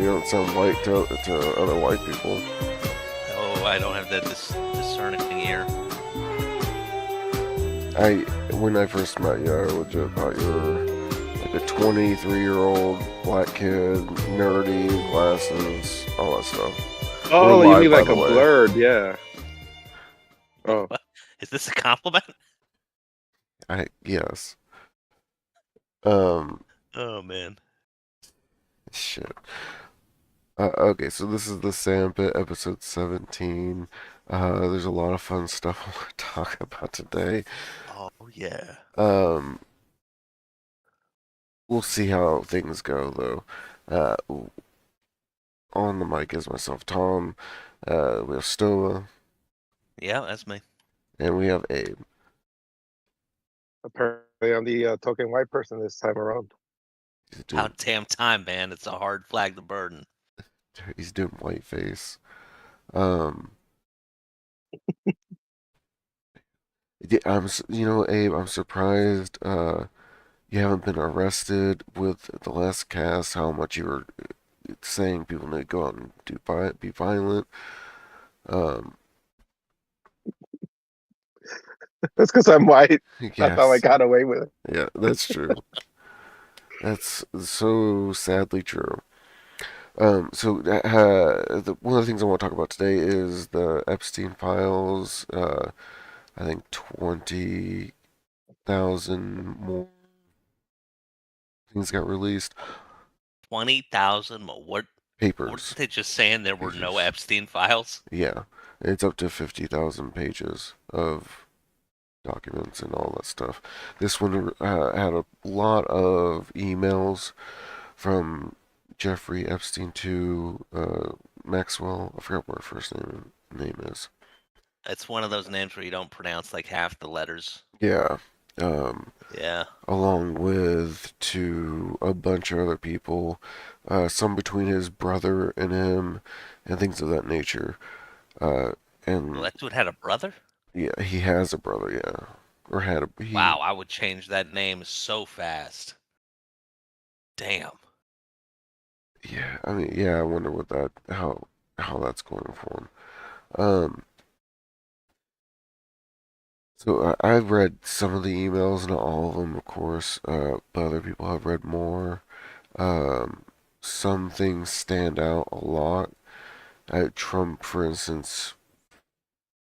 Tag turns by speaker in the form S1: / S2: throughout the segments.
S1: don't sound white to other white people.
S2: Oh, I don't have that discerning ear.
S1: I when I first met you, I legit thought you were like a 23-year-old black kid, nerdy, glasses, all that stuff. We're
S3: Oh, you
S1: live,
S3: mean
S1: by
S3: like
S1: the
S3: a
S1: way.
S3: blurred? Yeah. Oh,
S2: What? Is this a compliment?
S1: I yes. Um,
S2: Oh man.
S1: shit. Okay, so this is the Sandpit episode 17. There's a lot of fun stuff I want to talk about today.
S2: Oh yeah.
S1: Um, we'll see how things go though. On the mic is myself, Tom. We have Stoa,
S2: Yeah, that's me.
S1: and we have Abe.
S3: apparently I'm the token white person this time around.
S1: He's doing,
S2: About damn time, man. It's a hard flag to burden.
S1: he's doing whiteface. Um, yeah, Abe, I'm surprised. You haven't been arrested with the last cast. How much you were saying people need to go out and be violent. Um,
S3: That's because I'm white. That's how I
S1: yes,
S3: got away with it.
S1: yeah, that's true. That's so sadly true. One of the things I want to talk about today is the Epstein files. I think 20,000 more things got released.
S2: 20,000. What? Weren't
S1: Papers.
S2: they just saying there were no
S1: Papers.
S2: Epstein files?
S1: Yeah. It's up to 50,000 pages of documents and all that stuff. This one had a lot of emails from Jeffrey Epstein to Maxwell. I forgot what her first name is.
S2: It's one of those names where you don't pronounce like half the letters.
S1: Yeah. Um,
S2: Yeah.
S1: Along with to a bunch of other people, some between his brother and him, and things of that nature. Uh,
S2: Well,
S1: and
S2: that dude had a brother?
S1: yeah, he has a brother, yeah, or had a he.
S2: Wow, I would change that name so fast. Damn.
S1: Yeah, I mean, yeah, I wonder what that how that's going for him. Um, so I've read some of the emails, not all of them, of course, but other people have read more. Um, some things stand out a lot. Trump, for instance,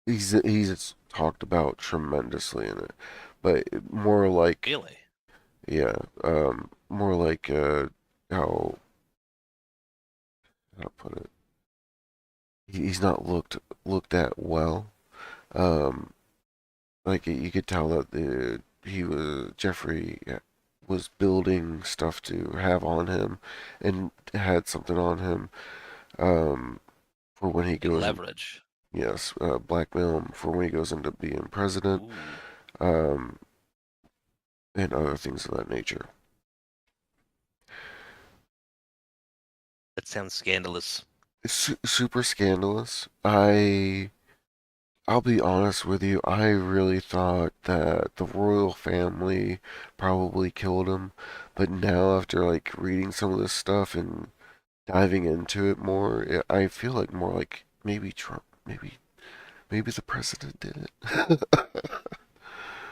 S1: he's talked about tremendously in it, but more like
S2: Really?
S1: yeah, more like how how to put it. He's not looked at well. Um, like you could tell that he was Jeffrey was building stuff to have on him, and had something on him. For when he
S2: Like
S1: goes in,
S2: leverage.
S1: yes, blackmail him for when he goes into being president.
S2: Ooh.
S1: Um, and other things of that nature.
S2: That sounds scandalous.
S1: It's super scandalous. I'll be honest with you. I really thought that the royal family probably killed him, but now after like reading some of this stuff and diving into it more, I feel like more like maybe Trump, maybe the president did it.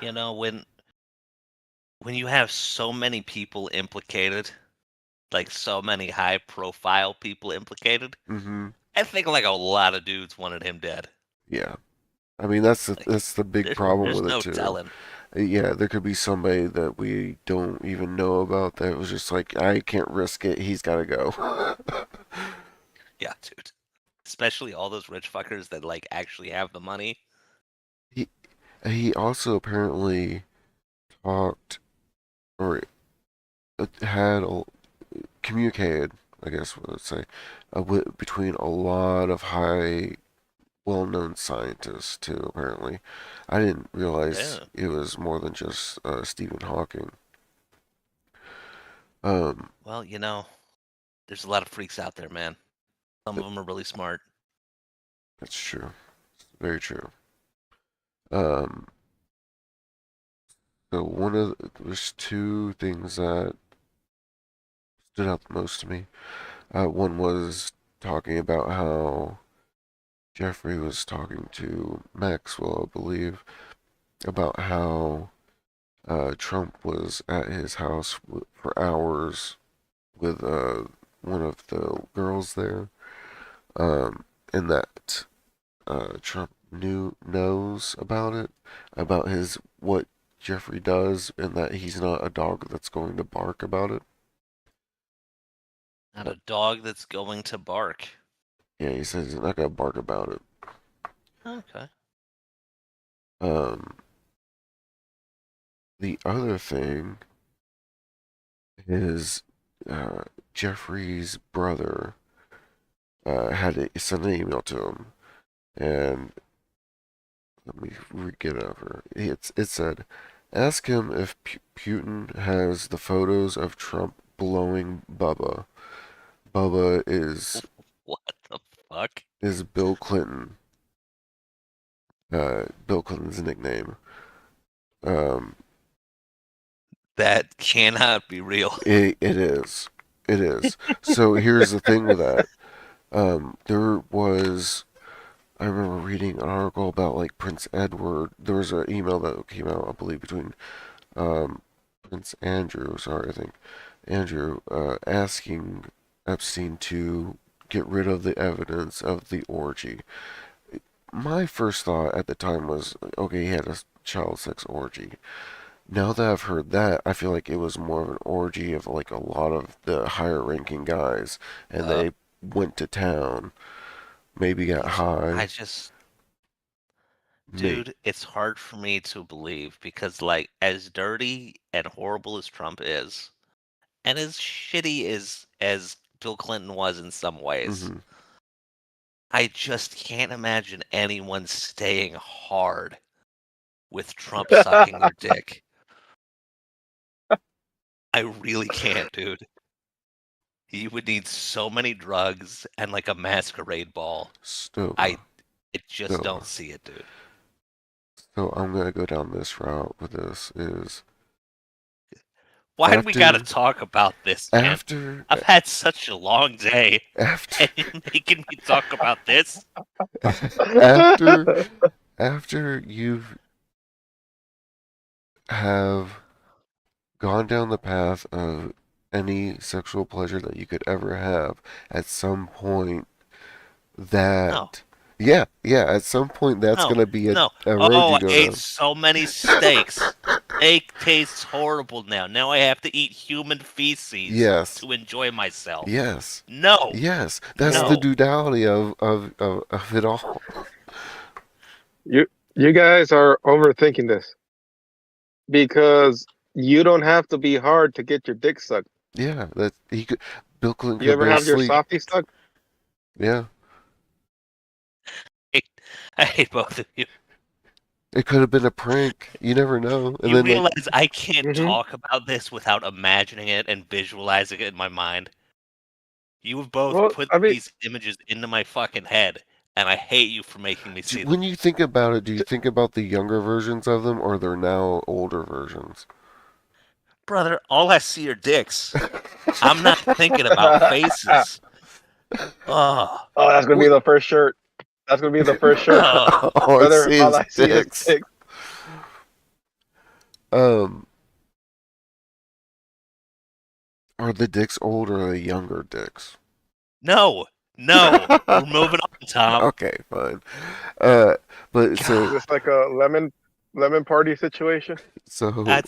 S2: You know, when you have so many people implicated, like so many high profile people implicated,
S1: hmm
S2: I think like a lot of dudes wanted him dead.
S1: Yeah. I mean that's
S2: Like
S1: that's the big problem
S2: there's
S1: with it
S2: no
S1: too.
S2: telling.
S1: Yeah, there could be somebody that we don't even know about that was just like, I can't risk it. He's got to go.
S2: Yeah, dude. Especially all those rich fuckers that like actually have the money.
S1: he he also apparently talked or had communicated, I guess what I'd say, between a lot of high, well-known scientists too. Apparently, I didn't realize
S2: Yeah.
S1: it was more than just Stephen Hawking. Um,
S2: Well, you know, there's a lot of freaks out there, man. Some of them are really smart.
S1: that's true. It's very true. Um, so there's two things that stood out the most to me. One was talking about how Jeffrey was talking to Maxwell, I believe, about how Trump was at his house for hours with one of the girls there, and that Trump knows about it, about his what Jeffrey does, and that he's not a dog that's going to bark about it.
S2: Not a dog that's going to bark.
S1: Yeah, he says he's not gonna bark about it.
S2: Okay.
S1: Um, the other thing is Jeffrey's brother sent an email to him, and let me get over. It said, ask him if Putin has the photos of Trump blowing Bubba. Bubba
S2: What the fuck?
S1: is Bill Clinton. Bill Clinton's nickname. Um,
S2: That cannot be real.
S1: it is. It is. So here's the thing with that. There was I remember reading an article about like Prince Edward. There was an email that came out, I believe, between um, Prince Andrew, sorry, I think Andrew, asking Epstein to get rid of the evidence of the orgy. My first thought at the time was, okay, he had a child sex orgy. Now that I've heard that, I feel like it was more of an orgy of like a lot of the higher ranking guys, and
S2: Uh,
S1: they went to town, maybe got
S2: I
S1: high,
S2: just,
S1: may
S2: dude, it's hard for me to believe because, like, as dirty and horrible as Trump is, and as shitty as Bill Clinton was in some ways,
S1: hmm
S2: I just can't imagine anyone staying hard with Trump sucking their dick. I really can't, dude. You would need so many drugs and like a masquerade ball.
S1: So,
S2: I just
S1: so,
S2: don't see it, dude.
S1: so I'm gonna go down this route with this is
S2: Why do we gotta
S1: after
S2: talk about this, man?
S1: after
S2: I've had such a long day,
S1: after
S2: and you're making me talk about this?
S1: after after you have gone down the path of any sexual pleasure that you could ever have, at some point
S2: No,
S1: that yeah, at some point that's
S2: no,
S1: gonna be
S2: no.
S1: a road
S2: Oh,
S1: you
S2: I
S1: go
S2: ate
S1: down.
S2: so many steaks. Steak tastes horrible now. Now I have to eat human feces
S1: Yes,
S2: to enjoy myself.
S1: yes,
S2: No,
S1: yes. That's the
S2: no.
S1: duality of it all.
S3: you you guys are overthinking this because you don't have to be hard to get your dick sucked.
S1: Yeah, that he could. Bill Clinton could
S3: You
S1: have
S3: ever
S1: been
S3: have your
S1: asleep.
S3: softie sucked?
S1: Yeah,
S2: I, I hate both of you.
S1: it could have been a prank. You never know. And
S2: You
S1: then like,
S2: realize I can't
S3: Hmm.
S2: talk about this without imagining it and visualizing it in my mind. You have both
S3: Well,
S2: put
S3: I mean,
S2: these images into my fucking head, and I hate you for making me see
S1: when
S2: them.
S1: you think about it, do you
S3: t-
S1: think about the younger versions of them or they're now older versions?
S2: Brother, all I see are dicks. I'm not thinking about faces. Oh,
S3: oh, that's gonna be
S1: What?
S3: the first shirt. That's gonna be the first shirt.
S2: oh.
S1: All I
S3: Brother,
S1: see
S3: all
S1: is
S3: I see is
S1: dicks.
S3: dicks.
S1: Um, are the dicks old or are they younger dicks?
S2: No, no. We're moving on, Tom.
S1: Okay, fine. Uh, but
S3: Is
S2: God,
S3: this like a lemon party situation?
S1: so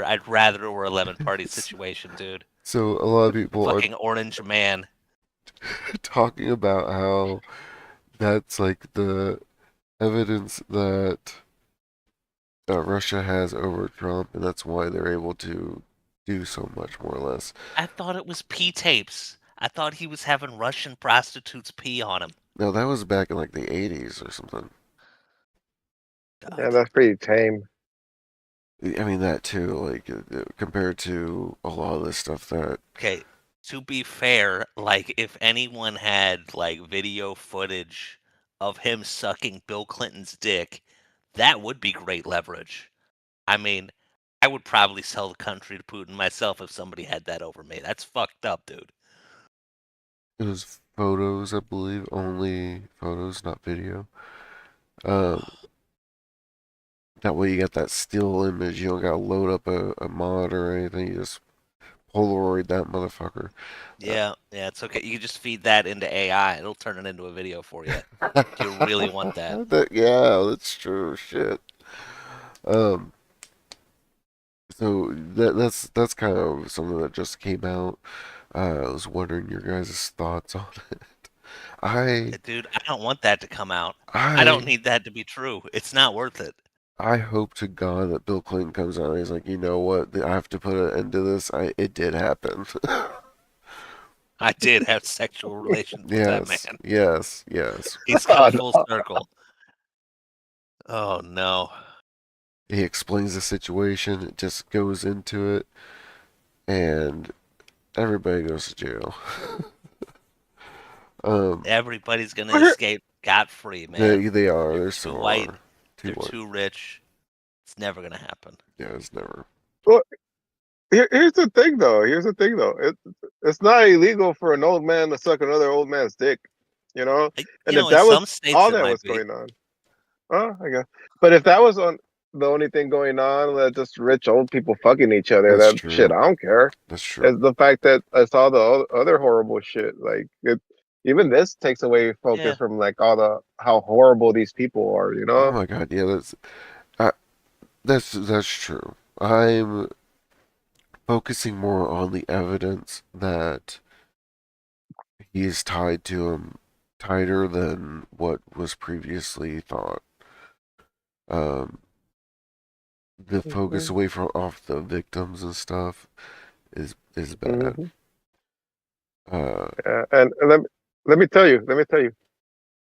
S2: I'd rather it were a lemon party situation, dude.
S1: so a lot of people are
S2: Fucking orange man.
S1: talking about how that's like the evidence that Russia has over Trump, and that's why they're able to do so much, more or less.
S2: I thought it was pee tapes. I thought he was having Russian prostitutes pee on him.
S1: Now that was back in like the 80s or something.
S3: Yeah,
S2: God.
S3: that's pretty tame.
S1: I mean that too, like compared to a lot of the stuff that
S2: Okay, to be fair, like if anyone had like video footage of him sucking Bill Clinton's dick, that would be great leverage. I mean, I would probably sell the country to Putin myself if somebody had that over me. That's fucked up, dude.
S1: It was photos, I believe, only photos, not video. Um, that way you got that still image. You don't gotta load up a mod or anything. You just Polaroid that motherfucker.
S2: Yeah, yeah, it's okay. You can just feed that into AI. It'll turn it into a video for you if you really want that.
S1: Yeah, that's true. Shit. Um, so that's kind of something that just came out. I was wondering your guys' thoughts on it. I
S2: Dude, I don't want that to come out. I don't
S1: I
S2: need that to be true. It's not worth it.
S1: I hope to God that Bill Clinton comes out and he's like, you know what? I have to put an end to this. It did happen.
S2: I did have sexual relations with that
S1: Yes,
S2: man.
S1: yes, yes.
S2: He's come
S3: Oh,
S2: full
S3: no.
S2: circle. Oh no.
S1: He explains the situation, it just goes into it, and everybody goes to jail. um,
S2: Everybody's gonna
S3: Well, here,
S2: escape scot free, man.
S1: they are,
S2: They're
S1: they
S2: too
S1: so
S2: white.
S1: are. Too
S2: They're
S1: what?
S2: too rich. It's never gonna happen.
S1: Yeah, it's never.
S3: well, here's the thing, though. Here's the thing, though. It's not illegal for an old man to suck another old man's dick, you know. And if
S2: In
S3: that
S2: some
S3: was
S2: states
S3: all
S2: it
S3: that
S2: might
S3: was
S2: be.
S3: going on, oh, I guess. But if that was on the only thing going on, that just rich old people fucking each other,
S1: That's
S3: that shit,
S1: true.
S3: I don't care.
S1: That's true.
S3: It's the fact that I saw the other horrible shit. Like it, even this takes away focus
S2: Yeah.
S3: from like all the how horrible these people are. You
S1: Oh
S3: know.
S1: my God, yeah, uh, that's true. I'm focusing more on the evidence that he is tied to him tighter than what was previously thought. Um, the focus
S3: Hmm.
S1: away from off the victims and stuff is bad.
S3: Hmm.
S1: Uh,
S3: And let me tell you,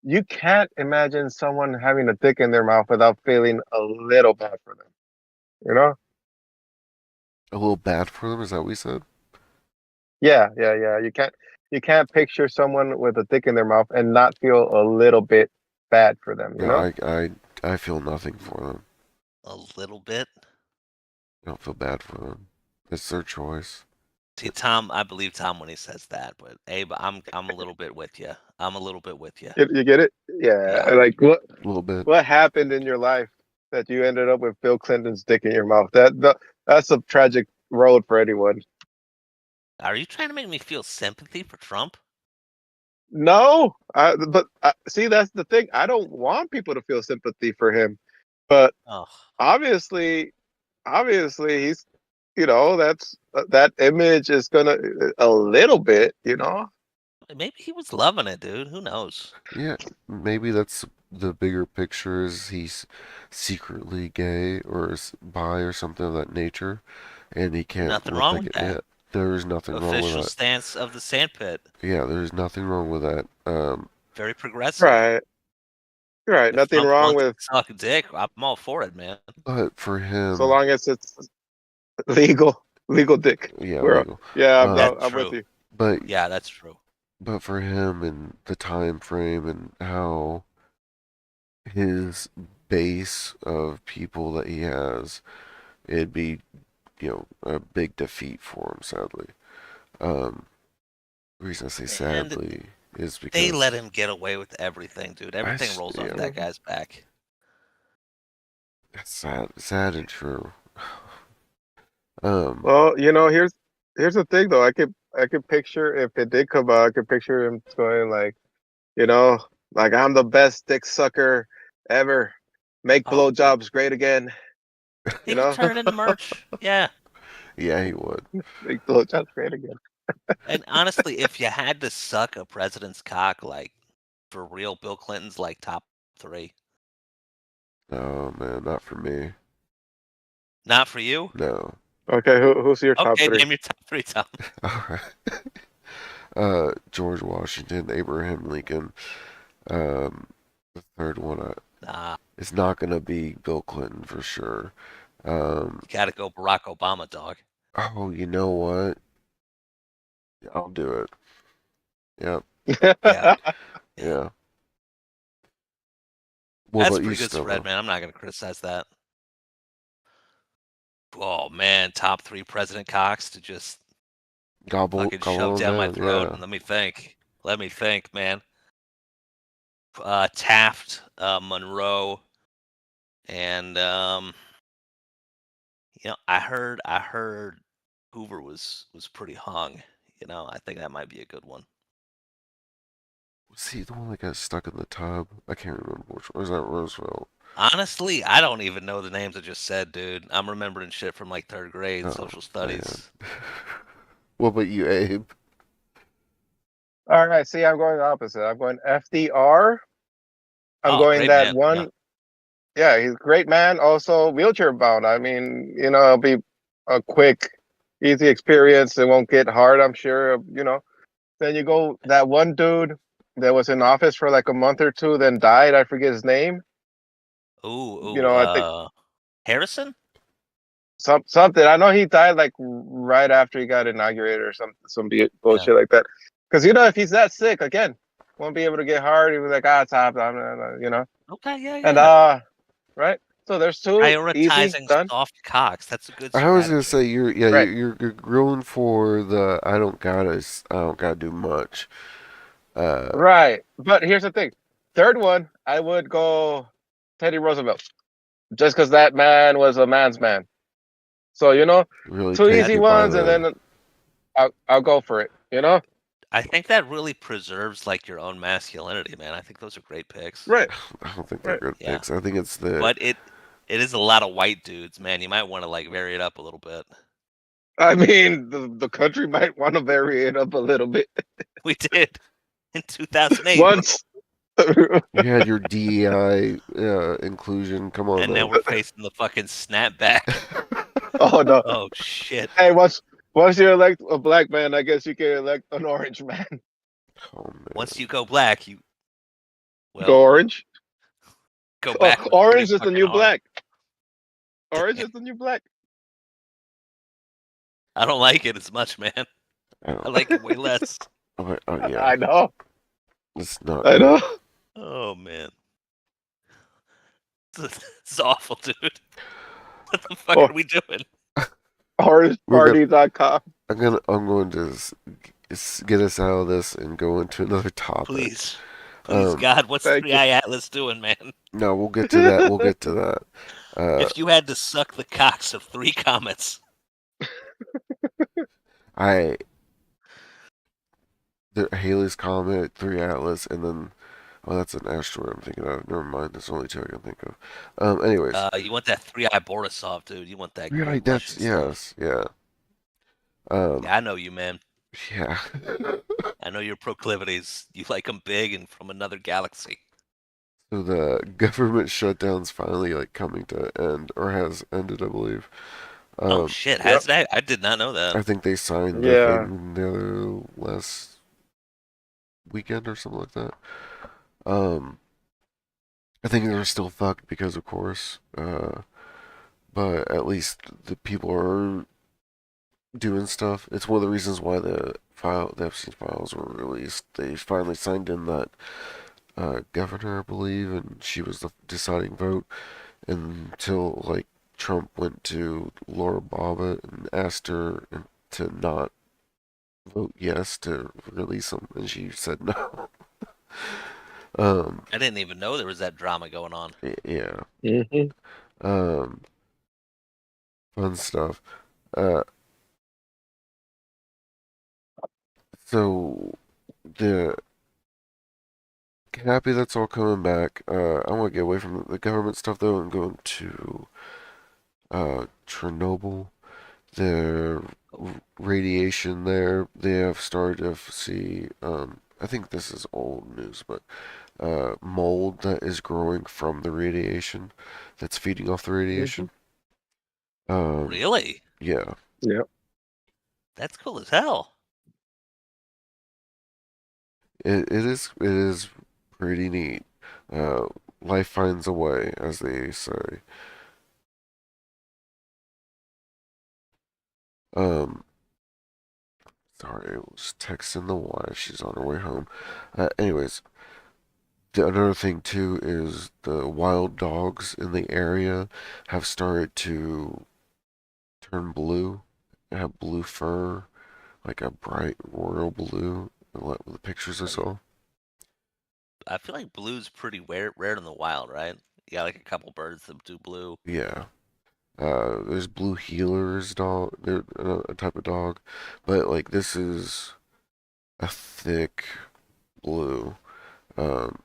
S3: you can't imagine someone having a dick in their mouth without feeling a little bad for them. You know?
S1: a little bad for them, is that what we said?
S3: Yeah, yeah, yeah. You can't picture someone with a dick in their mouth and not feel a little bit bad for them. You
S1: No,
S3: know?
S1: I feel nothing for them.
S2: A little bit.
S1: I don't feel bad for them. It's their choice.
S2: See, Tom, I believe Tom when he says that, but Abe, I'm a little bit with you. I'm a little bit with you.
S3: You get it? Yeah.
S2: Yeah.
S3: Like
S1: A little bit.
S3: what happened in your life that you ended up with Bill Clinton's dick in your mouth? That's a tragic road for anyone.
S2: Are you trying to make me feel sympathy for Trump?
S3: No, but see, that's the thing. I don't want people to feel sympathy for him, but
S2: Oh,
S3: obviously, he's, that's that image is gonna a little bit,
S2: maybe he was loving it, dude. Who knows?
S1: Yeah, maybe that's the bigger picture is he's secretly gay or bi or something of that nature, and he can't
S2: Nothing
S1: let
S2: wrong
S1: that
S2: with
S1: get.
S2: that.
S1: Yeah, there's nothing wrong with
S2: Official
S1: that.
S2: stance of the Sandpit.
S1: Yeah, there's nothing wrong with that.
S2: Very progressive.
S3: right, right.
S2: If
S3: Nothing
S2: Trump
S3: wrong
S2: wants to
S3: with
S2: suck dick, I'm all for it, man.
S1: but for
S3: so
S1: him,
S3: long as it's legal dick.
S1: yeah,
S3: We're
S1: legal.
S3: yeah,
S1: Um,
S2: That's
S3: I'm with
S2: true.
S3: you.
S1: but
S2: Yeah, that's true.
S1: for him and the time frame and how his base of people that he has, it'd be a big defeat for him, sadly. Um, the reason I say
S2: And
S1: sadly is
S2: they let
S1: because
S2: him get away with everything, dude. Everything rolls off
S1: yeah,
S2: that
S3: Mhm.
S2: guy's back.
S1: that's sad and true. Um,
S3: Well, here's the thing though. I could picture if it did come out, I could picture him going like, you know, like I'm the best dick sucker ever. Make
S2: Oh, dude.
S3: blowjobs great again.
S2: He
S3: You
S2: would
S3: know,
S2: turn it into merch. Yeah.
S1: yeah, he would.
S3: make blowjobs great again.
S2: And honestly, if you had to suck a president's cock, like for real, Bill Clinton's like top three.
S1: No, man, not for me.
S2: Not for you?
S1: No.
S3: Okay, who's your top
S2: Okay,
S3: three?
S2: name your top three, Tom.
S1: All right. George Washington, Abraham Lincoln. The third one
S2: Nah,
S1: is not gonna be Bill Clinton for sure. Um,
S2: you gotta go Barack Obama, dog.
S1: oh, you know what? I'll do it. Yep.
S2: Yeah, yeah.
S1: Yeah. What
S2: That's a
S1: about you,
S2: pretty good spread,
S1: Stella?
S2: man. I'm not gonna criticize that. Oh man, top three President cocks to just
S1: Gobble,
S2: fucking
S1: gobble
S2: shove
S1: them
S2: down my
S1: down.
S2: throat.
S1: Yeah.
S2: Let me think. Let me think, man. Taft, Monroe, and I heard Hoover was pretty hung. I think that might be a good one.
S1: Was he the one that got stuck in the tub? I can't remember which one. Or was that Roosevelt?
S2: Honestly, I don't even know the names I just said, dude. I'm remembering shit from like third grade
S1: Oh,
S2: social
S1: man.
S2: studies.
S1: What about you, Abe?
S3: All right, see, I'm going opposite. I'm going FDR. I'm
S2: Oh,
S3: going
S2: great
S3: that
S2: man. Yeah.
S3: one. Yeah, he's a great man. Also wheelchair bound. I mean, it'll be a quick, easy experience. It won't get hard, I'm sure. Then you go that one dude that was in office for like a month or two, then died. I forget his name.
S2: Ooh,
S3: I think
S2: Harrison?
S3: something. I know he died like right after he got inaugurated or some
S2: Yeah.
S3: bullshit like that. Because if he's that sick again, won't be able to get hard. He was like, top,
S2: Okay, yeah,
S3: and
S2: yeah.
S3: right. So there's two easy
S2: Prioritizing
S3: done.
S2: soft cocks. That's a good
S1: I was gonna
S2: strategy.
S1: say you're yeah
S3: Right,
S1: you're going for the I don't gotta do much. Uh,
S3: right. But here's the thing. Third one, I would go Teddy Roosevelt, just because that man was a man's man. So
S1: really
S3: two
S1: take
S3: easy
S2: That
S1: you by
S3: ones, and
S1: the.
S3: then I'll go for it.
S2: I think that really preserves like your own masculinity, man. I think those are great picks.
S3: Right,
S1: I don't think they're
S3: right.
S1: good
S2: Yeah.
S1: picks. I think it's the.
S2: But it is a lot of white dudes, man. You might want to like vary it up a little bit.
S3: I mean, the country might want to vary it up a little bit.
S2: We did in 2008,
S3: Once,
S1: You had your DEI inclusion. Come on
S2: and now
S1: now.
S2: we're facing the fucking snapback.
S3: oh no.
S2: Oh shit.
S3: Hey, once you elect a black man, I guess you can elect an orange man.
S1: Oh man.
S2: Once you go black, you
S3: Go
S2: well
S3: orange.
S2: go
S3: Oh,
S2: backwards pretty
S3: orange is the
S2: fucking
S3: new
S2: hard.
S3: black. Orange is the new black.
S2: I don't like it as much, man.
S1: I don't.
S2: I like it way less.
S1: Oh yeah.
S3: I know.
S1: It's not
S3: I
S1: good.
S3: know.
S2: Oh man. It's awful, dude. What the fuck
S3: Oh,
S2: are we doing?
S1: We're gonna.
S3: orangeparty.com.
S1: I'm going to get us out of this and go into another topic.
S2: Please. Please,
S1: Um.
S2: God, what's
S3: Thank
S2: 3i Atlas doing, man?
S1: No, we'll get to that. We'll get to that. Uh.
S2: If you had to suck the cocks of 3 comets,
S1: I. The Haley's Comet, 3 Atlas, and then oh, that's an asteroid I'm thinking of. Never mind. That's the only two I can think of. Anyways,
S2: you want that 3i Borisov, dude. You want that
S1: right.
S2: great,
S1: That's
S2: luscious stuff.
S1: yes. Yeah. Um.
S2: Yeah, I know you, man.
S1: Yeah.
S2: I know your proclivities. You like them big and from another galaxy.
S1: So the government shutdown's finally like coming to end, or has ended, I believe.
S2: Oh
S1: Um.
S2: shit,
S3: Yep.
S2: has that? I did not know that.
S1: I think they signed the
S3: Yeah.
S1: thing the other last weekend or something like that. Um. I think they're still fucked because, of course. But at least the people are doing stuff. It's one of the reasons why the Epstein files were released. They finally signed in that governor, I believe, and she was the deciding vote until like Trump went to Laura Bobbitt and asked her to not vote yes to release him, and she said no. um,
S2: I didn't even know there was that drama going on.
S1: yeah,
S3: Hmm.
S1: um, fun stuff. Uh, so the happy that's all coming back. I want to get away from the government stuff though and go into Chernobyl. The radiation there, they have started to see. I think this is old news, but mold that is growing from the radiation, that's feeding off the
S3: Hmm.
S1: radiation.
S2: Really?
S1: Yeah,
S3: Yep.
S2: That's cool as hell.
S1: it is pretty neat. Uh, Life finds a way, as they say. Um, Sorry, I was texting the wife. She's on her way home. Anyways, another thing too is the wild dogs in the area have started to turn blue, have blue fur, like a bright royal blue. the pictures I
S2: I mean,
S1: saw.
S2: I feel like blue's pretty rare in the wild, right? You got like a couple birds that do blue.
S1: Yeah. There's blue healers dog. They're a type of dog, but like this is a thick blue, um,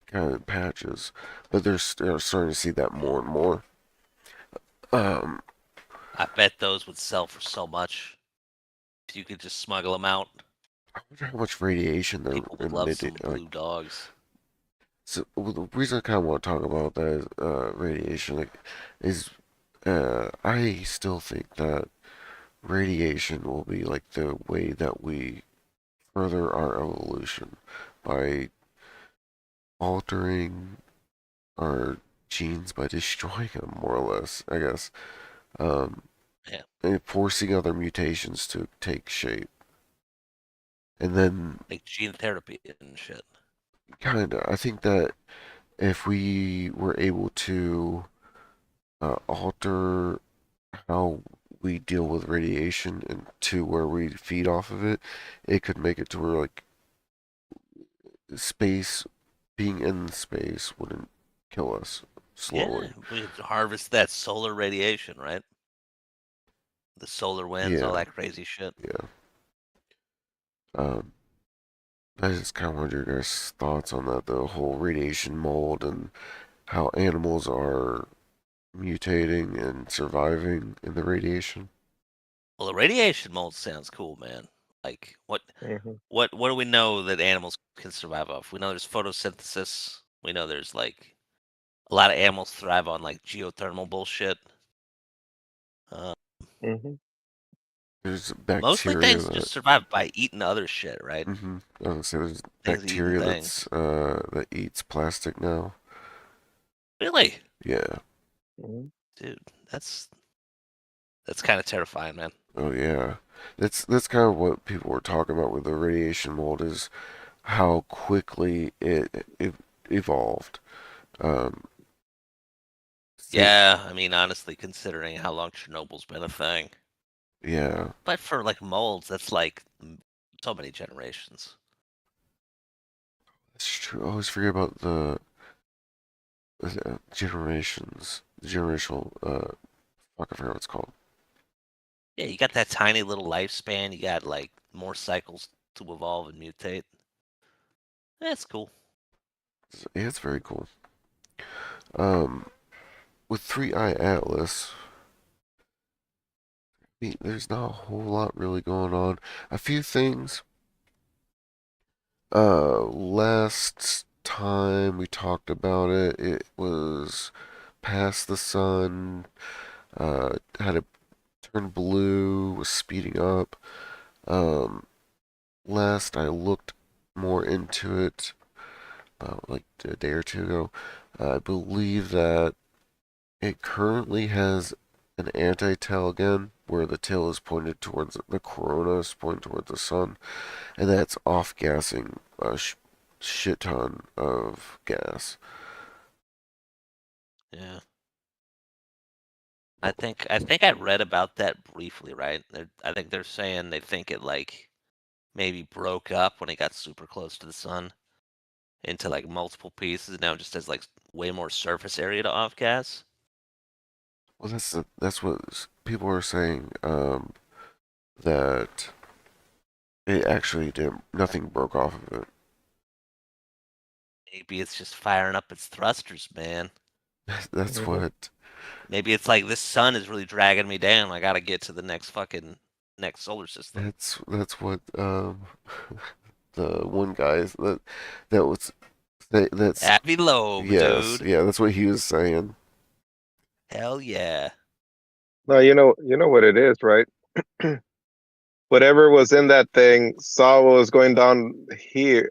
S1: kind of patches. But they're starting to see that more and more. Um,
S2: I bet those would sell for so much if you could just smuggle them out.
S1: I wonder how much radiation they're
S2: People would love
S1: emitting.
S2: some
S1: Like,
S2: blue dogs.
S1: so well, the reason I kind of want to talk about that is radiation. Like, is I still think that radiation will be like the way that we further our evolution by altering our genes by destroying them, more or less, I guess, um,
S2: Yeah,
S1: and forcing other mutations to take shape. And then,
S2: like gene therapy and shit.
S1: kinda, I think that if we were able to alter how we deal with radiation and to where we feed off of it, it could make it to where like space, being in space wouldn't kill us
S2: Yeah,
S1: slowly.
S2: we harvest that solar radiation, right? The solar winds, all
S1: Yeah,
S2: that crazy shit.
S1: yeah. Um, I just kind of wonder your guys' thoughts on that, the whole radiation mold and how animals are mutating and surviving in the radiation.
S2: Well, the radiation mold sounds cool, man. Like,
S3: Hmm.
S2: what do we know that animals can survive off? We know there's photosynthesis. We know there's like a lot of animals thrive on like geothermal bullshit. Uh,
S3: Hmm.
S1: There's
S2: Mostly
S1: bacteria
S2: things
S1: that,
S2: just survive by eating other shit, right?
S1: I was gonna say there's
S2: Things eating
S1: bacteria
S2: things.
S1: that eats plastic now.
S2: Really?
S1: Yeah.
S3: Hmm.
S2: Dude, that's kind of terrifying, man.
S1: Oh yeah. That's kind of what people were talking about with the radiation mold is how quickly it evolved. Um, think,
S2: Yeah, I mean, honestly, considering how long Chernobyl's been a thing.
S1: yeah,
S2: But for like molds, that's like so many generations.
S1: that's true. I always forget about the generations, the generational. Fuck, I forgot what it's called.
S2: Yeah, you got that tiny little lifespan. You got like more cycles to evolve and mutate. That's cool.
S1: Yeah, it's very cool. Um, with Three Eye Atlas, there's not a whole lot really going on. A few things. Last time we talked about it, it was past the sun. Had it turned blue, was speeding up. Um, last I looked more into it, like a day or two ago, I believe that it currently has an anti-tail again, where the tail is pointed towards the corona is pointed towards the sun, and that's off-gassing a shit ton of gas.
S2: Yeah. I think I read about that briefly, right? I think they're saying they think it like maybe broke up when it got super close to the sun into like multiple pieces. Now it just has like way more surface area to off gas.
S1: Well, that's what people are saying. That it actually did nothing broke off of it.
S2: Maybe it's just firing up its thrusters, man.
S1: That's
S3: Hmm.
S1: what
S2: Maybe it's like this sun is really dragging me down. I gotta get to the next fucking next solar system.
S1: that's what the one guy that was that's
S2: Abby Loeb,
S1: yes,
S2: dude.
S1: yeah, that's what he was saying.
S2: Hell yeah.
S3: No, you know what it is, right? Whatever was in that thing saw what was going down here.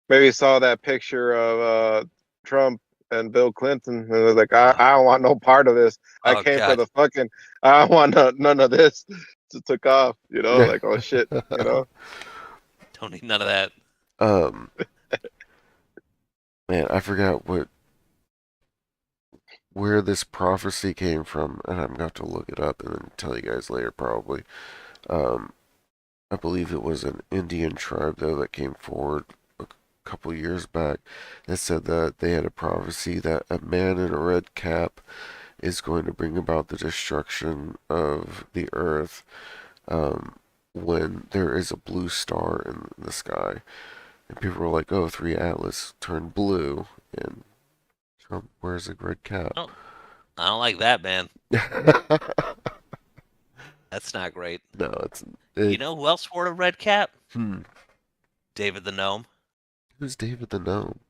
S3: Maybe saw that picture of Trump and Bill Clinton and was like,
S2: Uh,
S3: I don't want no part of this. I
S2: oh
S3: came for
S2: god.
S3: the fucking I don't want none of this. Just took off, like oh shit,
S2: Don't need none of that.
S1: um, man, I forgot where this prophecy came from, and I'm going to have to look it up and then tell you guys later probably. Um, I believe it was an Indian tribe though that came forward a couple years back that said that they had a prophecy that a man in a red cap is going to bring about the destruction of the earth um, when there is a blue star in the sky. And people were like, oh, three Atlas turned blue, and Trump wears a red cap.
S2: Oh, I don't like that, man. That's not great.
S1: No, it's
S2: You
S1: it.
S2: know who else wore a red cap?
S1: Hmm.
S2: David the Gnome.
S1: Who's David the Gnome?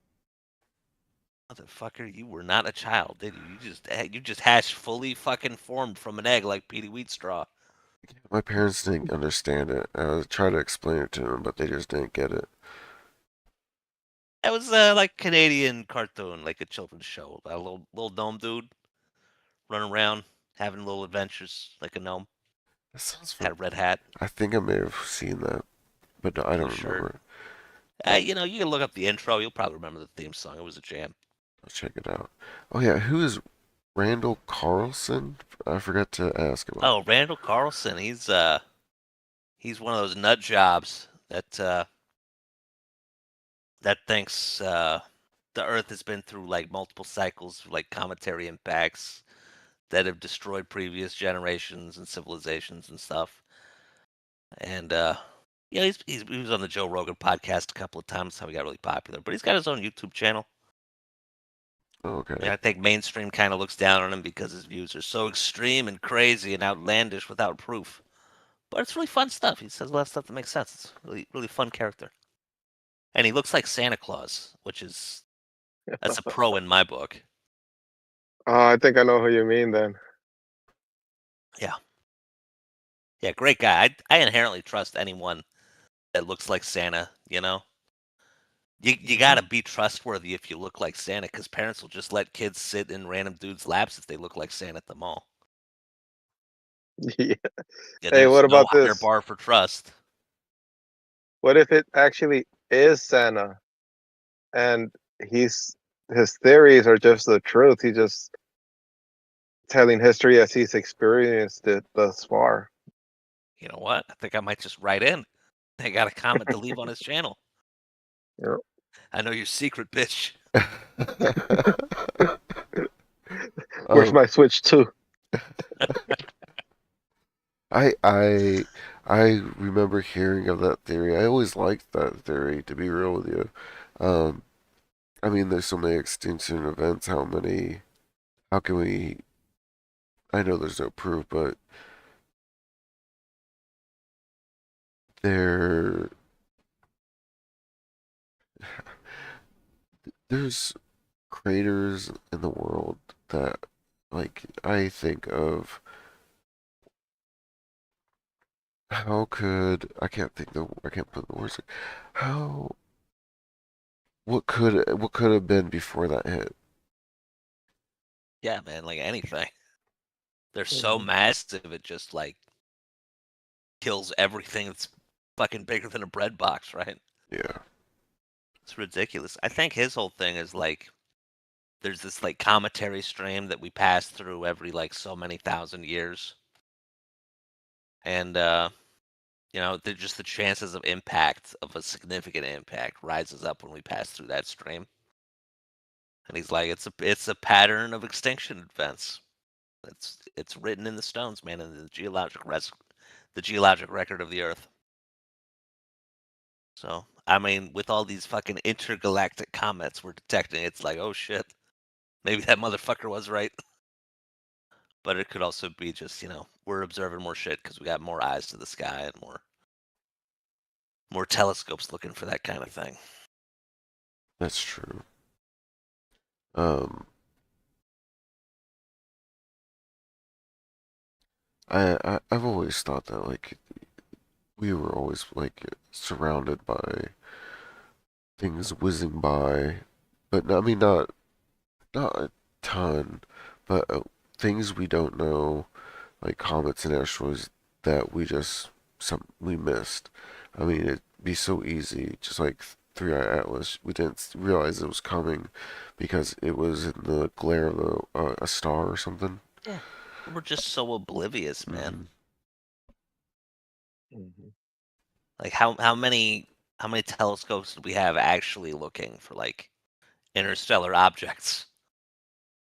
S2: Motherfucker, you were not a child, did you? You just hashed fully fucking formed from an egg like Petey Wheatstraw.
S1: My parents didn't understand it. I tried to explain it to them, but they just didn't get it.
S2: That was like Canadian cartoon, like a children's show. A little gnome dude running around having little adventures like a gnome.
S1: That sounds
S2: Had
S1: fun.
S2: a red hat.
S1: I think I may have seen that, but I
S2: Blue
S1: don't
S2: shirt.
S1: remember. I'll,
S2: You can look up the intro. You'll probably remember the theme song. It was a jam.
S1: I'll check it out. Oh yeah, who is Randall Carlson? I forgot to ask about.
S2: Oh, Randall Carlson. He's one of those nut jobs that thinks the Earth has been through like multiple cycles, like cometary impacts that have destroyed previous generations and civilizations and stuff. And yeah, he was on the Joe Rogan podcast a couple of times. How he got really popular, but he's got his own YouTube channel.
S1: Okay,
S2: And I think mainstream kind of looks down on him because his views are so extreme and crazy and outlandish without proof. But it's really fun stuff. He says a lot of stuff that makes sense. It's really fun character. And he looks like Santa Claus, which is that's a pro in my book.
S3: I think I know who you mean then.
S2: Yeah. Yeah, great guy. I inherently trust anyone that looks like Santa, you know? You
S3: Mhm.
S2: gotta be trustworthy if you look like Santa, because parents will just let kids sit in random dudes' laps if they look like Santa at the mall.
S3: Yeah.
S2: Yeah,
S3: Hey,
S2: there's
S3: what
S2: no
S3: about
S2: higher
S3: this?
S2: bar for trust.
S3: What if it actually is Santa and he's his theories are just the truth? He's just telling history as he's experienced it thus far.
S2: You know what? I think I might just write in. I got a comment to leave on his channel.
S3: You
S2: I know your secret, bitch.
S3: Where's
S1: um,
S3: my Switch 2?
S1: I I I remember hearing of that theory. I always liked that theory, to be real with you. Um, I mean, there's so many extinction events. How many? How can we? I know there's no proof, but there there's craters in the world that, like, I think of how could I can't put the words. How what could have been before that hit?
S2: Yeah, man, like anything. They're so
S3: Mhm.
S2: massive, it just like kills everything that's fucking bigger than a bread box, right?
S1: Yeah,
S2: It's ridiculous. I think his whole thing is like there's this like cometary stream that we pass through every like so many thousand years. And they're just the chances of impact of a significant impact rises up when we pass through that stream. And he's like, it's a pattern of extinction events. It's written in the stones, man, in the geologic record of the Earth. So I mean, with all these fucking intergalactic comets we're detecting, it's like, oh shit, maybe that motherfucker was right. But it could also be just we're observing more shit because we got more eyes to the sky and more telescopes looking for that kind of thing.
S1: that's true. Um, I've always thought that like we were always like surrounded by things whizzing by, but I mean not a ton, but things we don't know, like comets and asteroids that we missed. I mean, it'd be so easy, just like Three Eye Atlas. We didn't realize it was coming because it was in the glare of a star or something.
S2: Yeah, we're just so oblivious, man.
S1: Hmm.
S3: Mhm.
S2: Like how many telescopes do we have actually looking for like interstellar objects?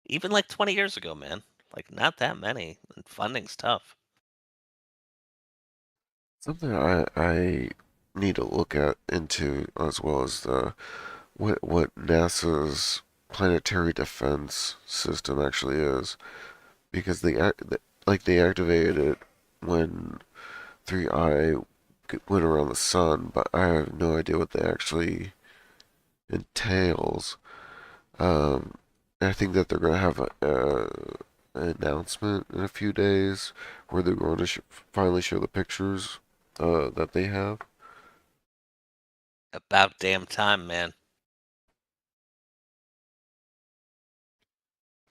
S2: Even like 20 years ago, man. Like not that many. And funding's tough.
S1: Something I need to look at into as well as the what NASA's planetary defense system actually is, because they activated it when 3i went around the sun, but I have no idea what they actually entails. Um, I think that they're gonna have an announcement in a few days where they're going to finally show the pictures that they have.
S2: About damn time, man.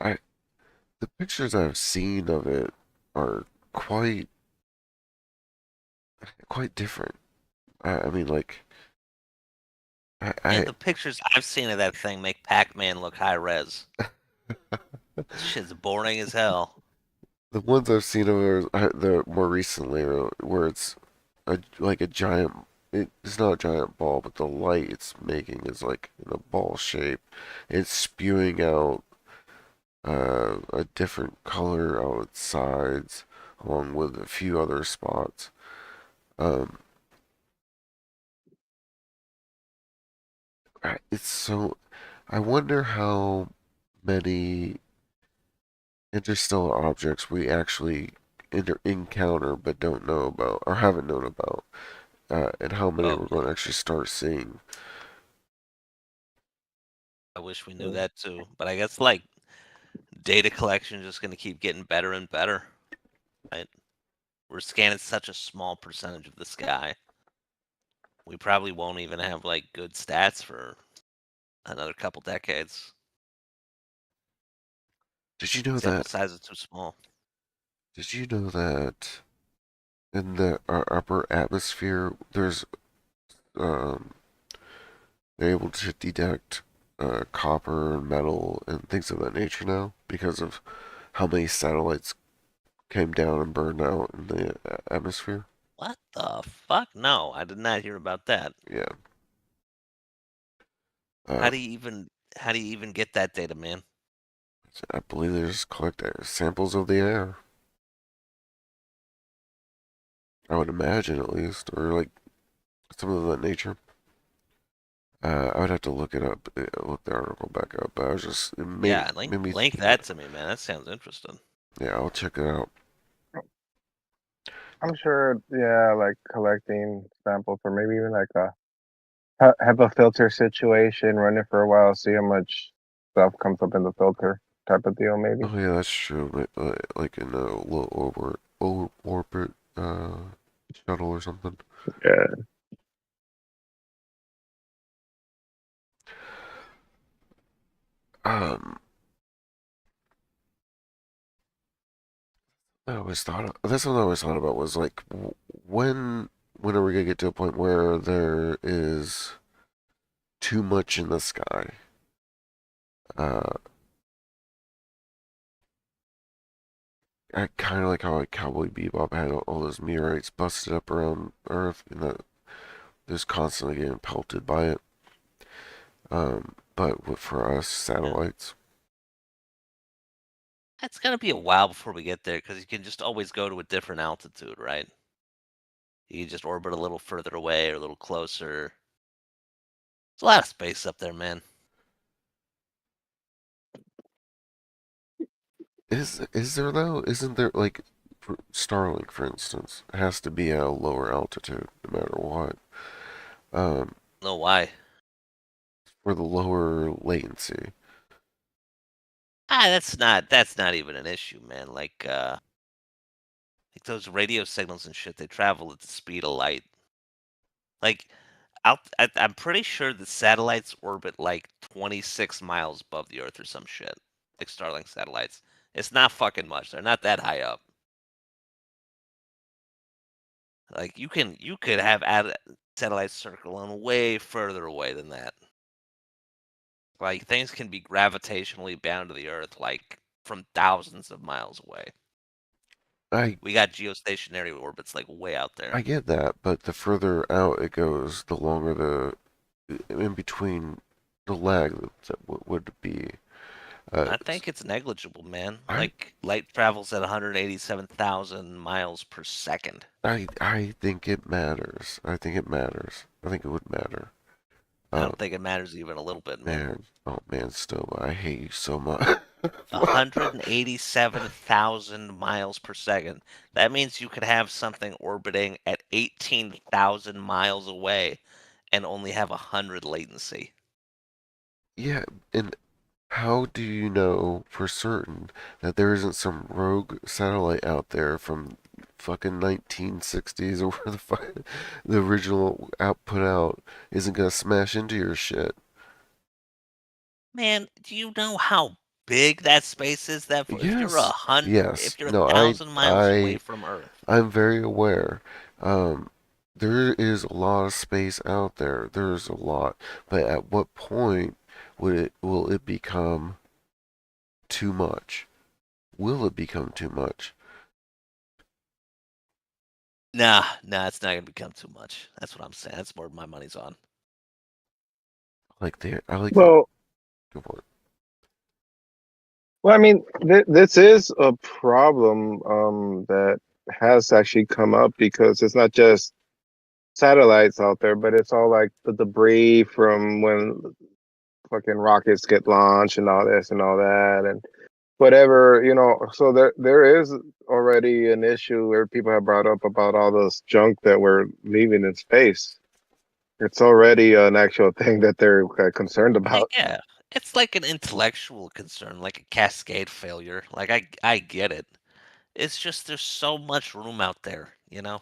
S1: I The pictures I've seen of it are quite quite different. I mean, like
S2: Yeah,
S1: I
S2: the pictures I've seen of that thing make Pac-Man look high res. This shit's boring as hell.
S1: the ones I've seen of it are the more recently where it's like a giant. It's not a giant ball, but the light it's making is like in a ball shape. It's spewing out a different color out its sides, along with a few other spots. Um, it's so. I wonder how many interstellar objects we actually encounter but don't know about or haven't known about, and how many
S2: Oh,
S1: we're going to actually start seeing.
S2: I wish we knew that too. But I guess like data collection is just gonna keep getting better and better. Right? We're scanning such a small percentage of the sky. We probably won't even have like good stats for another couple decades.
S1: Did you know
S2: Sample
S1: that?
S2: size is too small.
S1: Did you know that in the upper atmosphere, um, they're able to detect copper and metal and things of that nature now because of how many satellites came down and burned out in the atmosphere?
S2: What the fuck? No, I did not hear about that.
S1: Yeah.
S2: How
S1: Um,
S2: do you even how do you even get that data, man?
S1: I believe they just collect samples of the air. I would imagine at least, or like something of that nature. I would have to look it up, look the article back up. But I was just it
S2: Yeah,
S1: made me
S2: link that to me, man. That sounds interesting.
S1: yeah. I'll check it out.
S3: I'm sure, yeah, like collecting samples or maybe even like a HEPA filter situation, run it for a while, see how much stuff comes up in the filter type of deal, maybe.
S1: Oh yeah, that's true. Like in a low orbit shuttle or something.
S3: Yeah.
S1: Um, that's what I always thought about was like when are we gonna get to a point where there is too much in the sky? Uh, I kind of like how like Cowboy Bebop had all those meteorites busted up around Earth, and that just constantly getting pelted by it. But for us,
S2: Yeah.
S1: satellites.
S2: It's gonna be a while before we get there because you can just always go to a different altitude, right? You can just orbit a little further away or a little closer. There's a lot of space up there, man.
S1: Is there though? Isn't there like for Starlink, for instance, it has to be at a lower altitude no matter what. Um,
S2: No, why?
S1: for the lower latency.
S2: That's not even an issue, man. Like those radio signals and shit, they travel at the speed of light. Like I'm pretty sure the satellites orbit like 26 miles above the Earth or some shit. Like Starlink satellites. It's not fucking much. They're not that high up. Like you could have satellites circling way further away than that. Like things can be gravitationally bound to the Earth like from thousands of miles away.
S1: I
S2: We got geostationary orbits like way out
S1: I
S2: there.
S1: get that, but the further out it goes, the longer in between the lag that would be. Uh,
S2: I think it's negligible, man.
S1: I
S2: Like light travels at 187,000 miles per second.
S1: I think it matters. I think it matters. I think it would matter.
S2: I
S1: Uh,
S2: don't think it matters even a little bit, man.
S1: man, oh man, Stoba, I hate you so much.
S2: 187,000 miles per second. That means you could have something orbiting at 18,000 miles away and only have 100 latency.
S1: Yeah, and how do you know for certain that there isn't some rogue satellite out there from fucking 1960s or where the fuck the original output out isn't gonna smash into your shit?
S2: Man, do you know how big that space is? That if you're
S1: Yes, yes.
S2: if you're
S1: No,
S2: a thousand miles away from Earth,
S1: I'm very aware. Um, there is a lot of space out there. There's a lot, but at what point will it become too much? Will it become too much?
S2: nah, it's not gonna become too much. That's what I'm saying. That's where my money's on.
S1: I like the
S3: Well,
S1: go for it.
S3: well, I mean, this is a problem that has actually come up because it's not just satellites out there, but it's all like the debris from when fucking rockets get launched and all this and all that and whatever, you know. So there is already an issue where people have brought up about all this junk that we're leaving in space. It's already an actual thing that they're concerned about.
S2: Yeah, it's like an intellectual concern, like a cascade failure. Like I get it. It's just there's so much room out there, you know?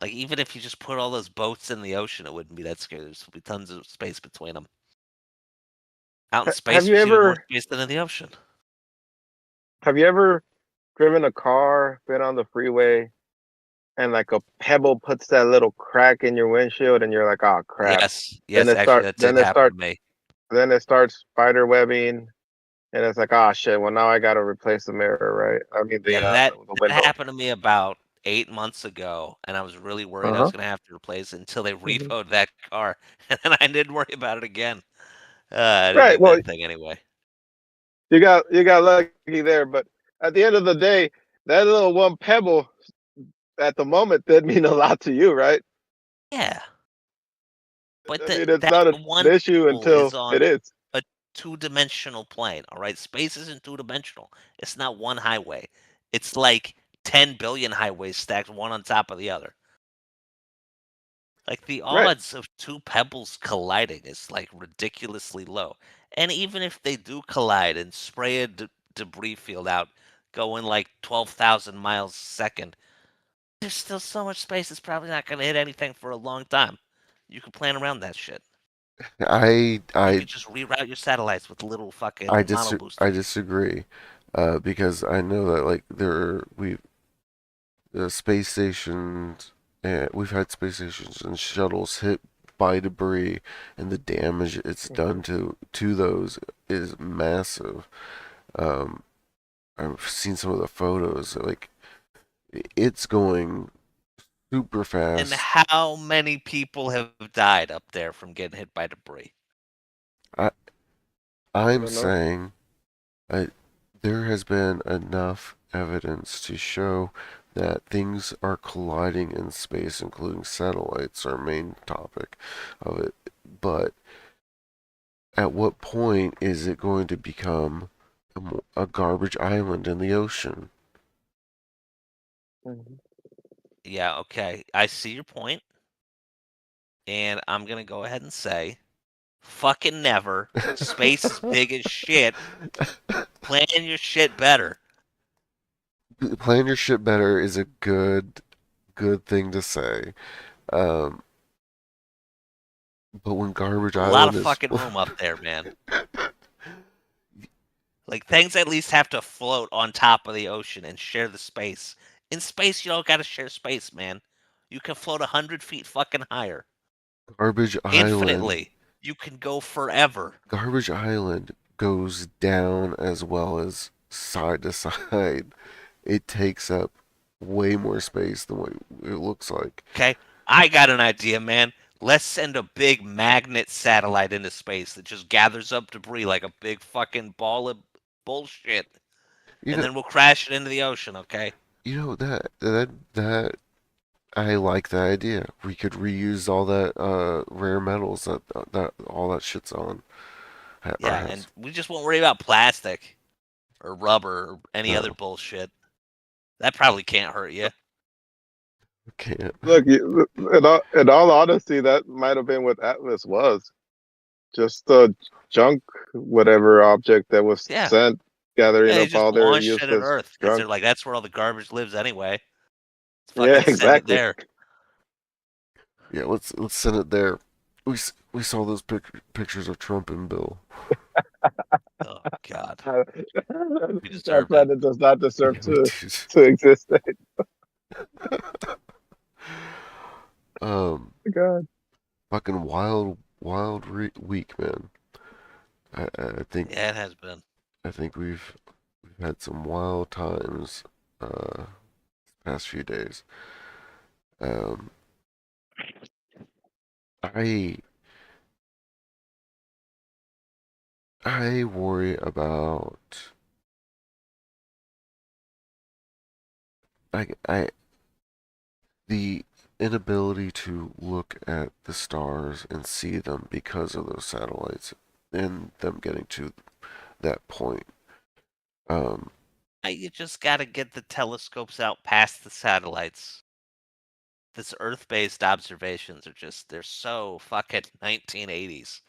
S2: Like even if you just put all those boats in the ocean, it wouldn't be that scary. There's be tons of space between them. Out in
S3: Have
S2: space,
S3: you
S2: there's even more
S3: ever
S2: space than in the ocean.
S3: have you ever driven a car, been on the freeway, and like a pebble puts that little crack in your windshield, and you're like, "Oh crap!"
S2: Yes, yes, actually, that did happen to me.
S3: Then it starts spider webbing, and it's like, "Oh shit!" Well, now I got to replace the mirror, right? I mean
S2: Yeah,
S3: the
S2: that
S3: window.
S2: happened to me about 8 months ago, and I was really worried I
S3: Uh
S2: was gonna have to replace it until they
S3: huh.
S2: repoed that car, and then I didn't worry about it again. I didn't
S3: Right.
S2: need
S3: Well,
S2: that thing anyway.
S3: you got lucky there, but at the end of the day, that little one pebble at the moment did mean a lot to you, right?
S2: Yeah, but
S3: I mean, it's
S2: that
S3: not an
S2: one
S3: issue
S2: pebble is
S3: until it
S2: on
S3: is.
S2: a two-dimensional plane, all right? Space isn't two-dimensional. It's not one highway. It's like 10 billion highways stacked one on top of the other. Like the
S3: Right.
S2: odds of two pebbles colliding is like ridiculously low. And even if they do collide and spray a debris field out going like 12,000 miles a second, there's still so much space it's probably not going to hit anything for a long time. You can plan around that shit.
S1: I
S2: You
S1: I
S2: could just reroute your satellites with little
S1: I
S2: fucking
S1: dis
S2: mono
S1: I
S2: boosters.
S1: disagree, because I know that like we space stations and we've had space stations and shuttles hit by debris, and the damage it's done
S3: Mhm.
S1: to those is massive. Um, I've seen some of the photos. Like it's going super
S2: And
S1: fast.
S2: how many people have died up there from getting hit by debris?
S1: I
S3: I
S1: I'm
S3: don't know.
S1: saying I, there has been enough evidence to show that things are colliding in space, including satellites, our main topic of it. But at what point is it going to become a garbage island in the ocean?
S3: Mhm.
S2: Yeah, okay. I see your point, and I'm gonna go ahead and say, fucking never. Space is big as shit. Plan your shit better.
S1: Plan your shit better is a good thing to say. Um, but when Garbage
S2: A lot of
S1: Island is
S2: fucking room up there, man. Like things at least have to float on top of the ocean and share the space. In space, you don't gotta share space, man. You can float 100 feet fucking higher.
S1: Garbage Island
S2: Infinitely. You can go forever.
S1: Garbage Island goes down as well as side to side. It takes up way more space than what it looks like.
S2: Okay, I got an idea, man. Let's send a big magnet satellite into space that just gathers up debris like a big fucking ball of bullshit,
S1: You
S2: and
S1: know,
S2: then we'll crash it into the ocean. Okay?
S1: that I like that idea. We could reuse all that rare metals that all that shit's on or
S2: Yeah, and
S1: has.
S2: we just won't worry about plastic or rubber or any other
S1: No,
S2: bullshit. That probably can't hurt you.
S1: can't.
S3: Look, in all honesty, that might have been what Atlas was. Just a junk, whatever object that was
S2: Yeah.
S3: sent,
S2: Yeah,
S3: gathering
S2: they
S3: up
S2: just
S3: all their
S2: launched it at
S3: useless
S2: Earth because they're
S3: junk.
S2: like, that's where all the garbage lives anyway. Let's
S3: Yeah,
S2: fucking send it
S3: exactly.
S2: there.
S1: Yeah, let's send it there. We saw those pictures of Trump and Bill.
S2: Oh God, we
S3: That
S2: deserved it.
S3: planet does not deserve
S1: Yeah, we
S3: to
S1: did.
S3: to exist. God.
S1: Fucking wild week, man. I think
S2: Yeah, it has been.
S1: we've had some wild times past few days. Um, I I worry about I the inability to look at the stars and see them because of those satellites and them getting to that point. Um,
S2: You just got to get the telescopes out past the satellites. This Earth-based observations are they're so fucking 1980s.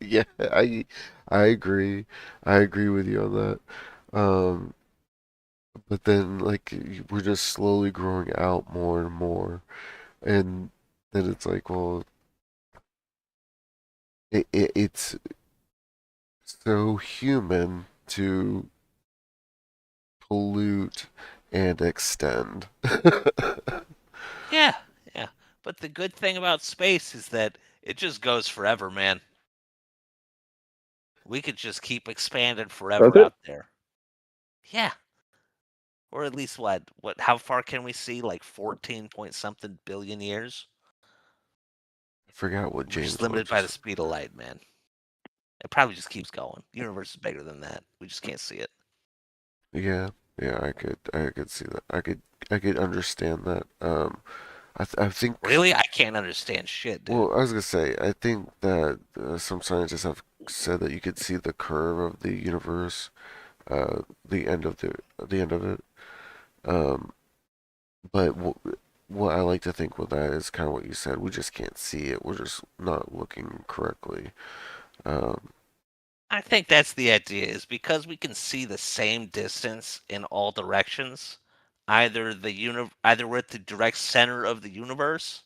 S1: yeah, I agree. I agree with you on that. Um, but then like we're just slowly growing out more and more, and then it's like, well, it's so human to pollute and extend.
S2: Yeah, yeah. But the good thing about space is that it just goes forever, man. We could just keep expanding
S3: Does
S2: forever
S3: it?
S2: out there. Yeah. Or at least how far can we see? Like 14 point something billion years?
S1: I forgot what
S2: We're just
S1: James Webb
S2: limited by
S1: just
S2: the speed of light, man. It probably just keeps going. The universe is bigger than that. We just can't see it.
S1: yeah, yeah, I could see that. I could understand that. I think,
S2: Really? I can't understand shit, dude.
S1: well, I was gonna say, I think that some scientists have said that you could see the curve of the universe, the end of the end of it. Um, but what I like to think with that is kind of what you said. We just can't see it. We're just not looking correctly. Um,
S2: I think that's the idea, is because we can see the same distance in all directions. Either we're at the direct center of the universe,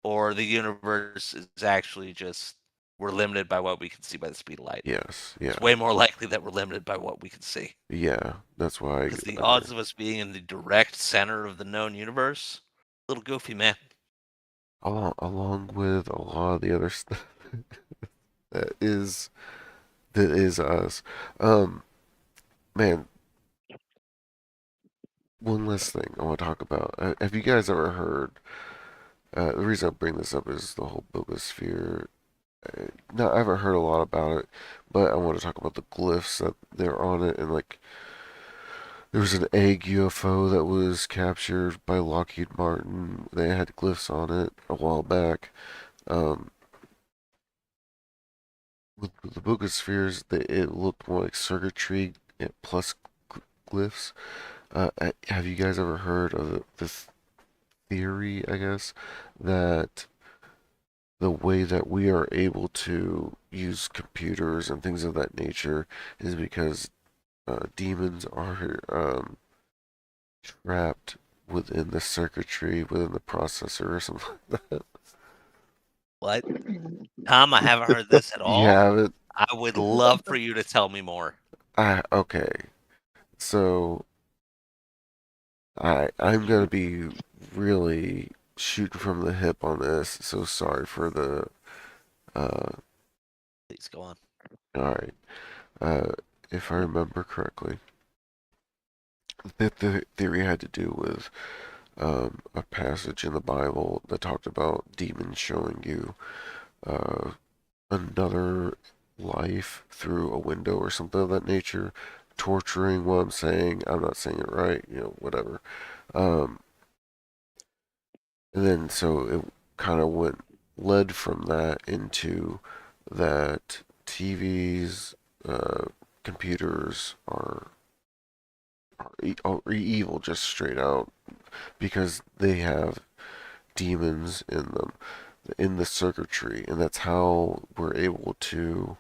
S2: or the universe is actually just we're limited by what we can see by the speed of light.
S1: yes,
S2: It's
S1: yeah,
S2: way more likely that we're limited by what we can see.
S1: yeah. That's why I
S2: Because the
S1: agree.
S2: odds of us being in the direct center of the known universe, a little goofy, man.
S1: Along with a lot of the other stuff that is that is us. Um, man, one last thing I want to talk about. Have you guys ever heard? The reason I bring this up is the whole Bogosphere. No, I haven't heard a lot about it, but I want to talk about the glyphs that they're on it, and like there was an egg UFO that was captured by Lockheed Martin. They had glyphs on it a while back. Um, with the Bogospheres, it looked more like circuitry plus glyphs. Have you guys ever heard of the theory, I guess, that the way that we are able to use computers and things of that nature is because demons are trapped within the circuitry, within the processor or something like that?
S2: What? Tom, I haven't heard this at
S1: You
S2: all.
S1: haven't?
S2: I would love for you to tell me more.
S1: Okay. So I'm gonna be really shooting from the hip on this. So sorry for the
S2: Please go on.
S1: all right. Uh if I remember correctly, the theory had to do with a passage in the Bible that talked about demons showing you uh, another life through a window or something of that nature, torturing what I'm saying. I'm not saying it right, whatever. Um, and then so it kind of went led from that into that TVs, computers are evil just straight out because they have demons in them, in the circuitry, and that's how we're able to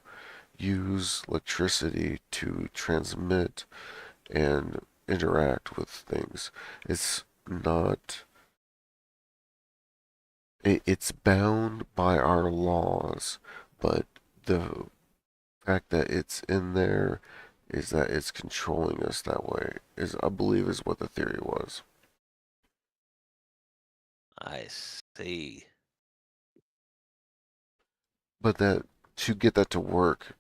S1: use electricity to transmit and interact with things. It's not, it's bound by our laws, but the fact that it's in there is that it's controlling us that way, is I believe is what the theory was.
S2: I see.
S1: But that to get that to work,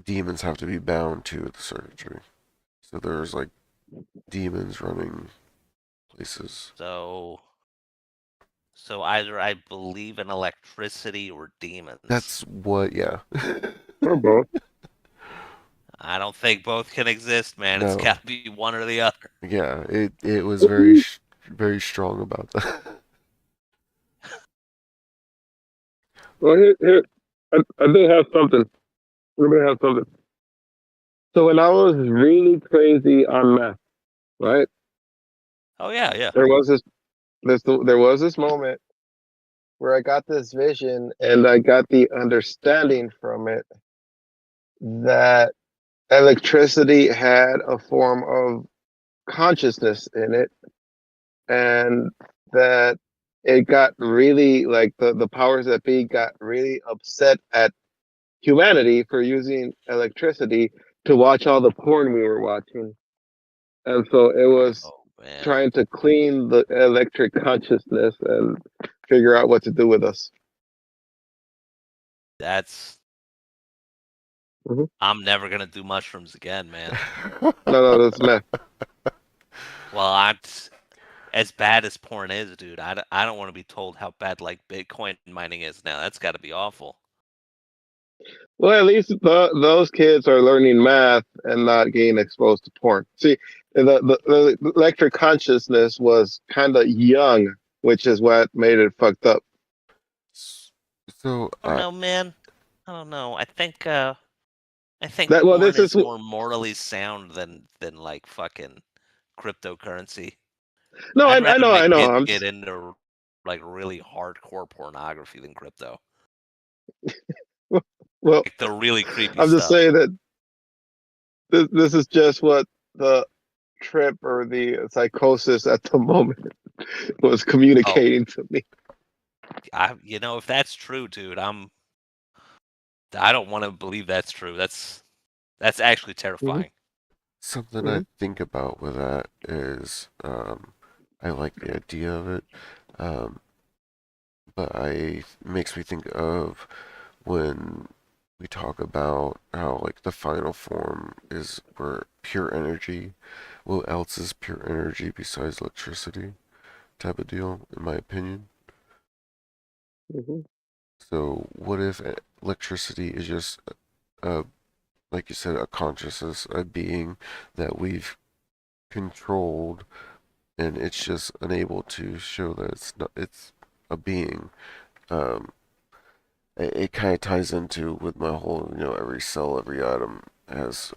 S1: demons have to be bound to the circuitry. So there's like demons running places.
S2: So, so either I believe in electricity or demons.
S1: That's what, yeah.
S3: Or both.
S2: I don't think both can exist, man. It's
S1: No,
S2: got to be one or the other.
S1: yeah, it was very strong about that.
S3: Well, here, I do have something. I do have something. So when I was really crazy on meth, right?
S2: Oh yeah, yeah.
S3: There was there was this moment where I got this vision and I got the understanding from it that electricity had a form of consciousness in it, and that it got really like the powers that be got really upset at humanity for using electricity to watch all the porn we were watching. And so it was
S2: Oh man,
S3: trying to clean the electric consciousness and figure out what to do with us.
S2: that's.
S3: Hmm.
S2: I'm never gonna do mushrooms again, man.
S3: No, no, that's meth.
S2: Well, I'm as bad as porn is, dude. I don't want to be told how bad like Bitcoin mining is now. That's got to be awful.
S3: Well, at least those kids are learning math and not getting exposed to porn. See, the electric consciousness was kind of young, which is what made it fucked up.
S1: So
S2: I don't know, man. I don't know. I think
S3: That well,
S2: porn
S3: this is
S2: is more morally sound than like fucking cryptocurrency.
S3: no,
S2: I'd
S3: I
S2: rather
S3: know,
S2: my
S3: I know.
S2: kids
S3: I'm
S2: get
S3: just
S2: into like really hardcore pornography than crypto.
S3: well,
S2: Like the really creepy
S3: I'm just
S2: stuff.
S3: saying that this is just what the trip or the psychosis at the moment was
S2: Oh,
S3: communicating to me.
S2: if that's true, dude, I don't want to believe that's true. That's actually
S3: Hmm.
S2: terrifying.
S1: something I
S3: Hmm.
S1: think about with that is, I like the idea of it, um, but it makes me think of when we talk about how like the final form is where pure energy. What else is pure energy besides electricity? Type of deal, in my opinion.
S3: Hmm.
S1: So what if electricity is just a, like you said, a consciousness, a being that we've controlled, and it's just unable to show that it's not, it's a being. Um, it kind of ties into with my whole, every cell, every atom has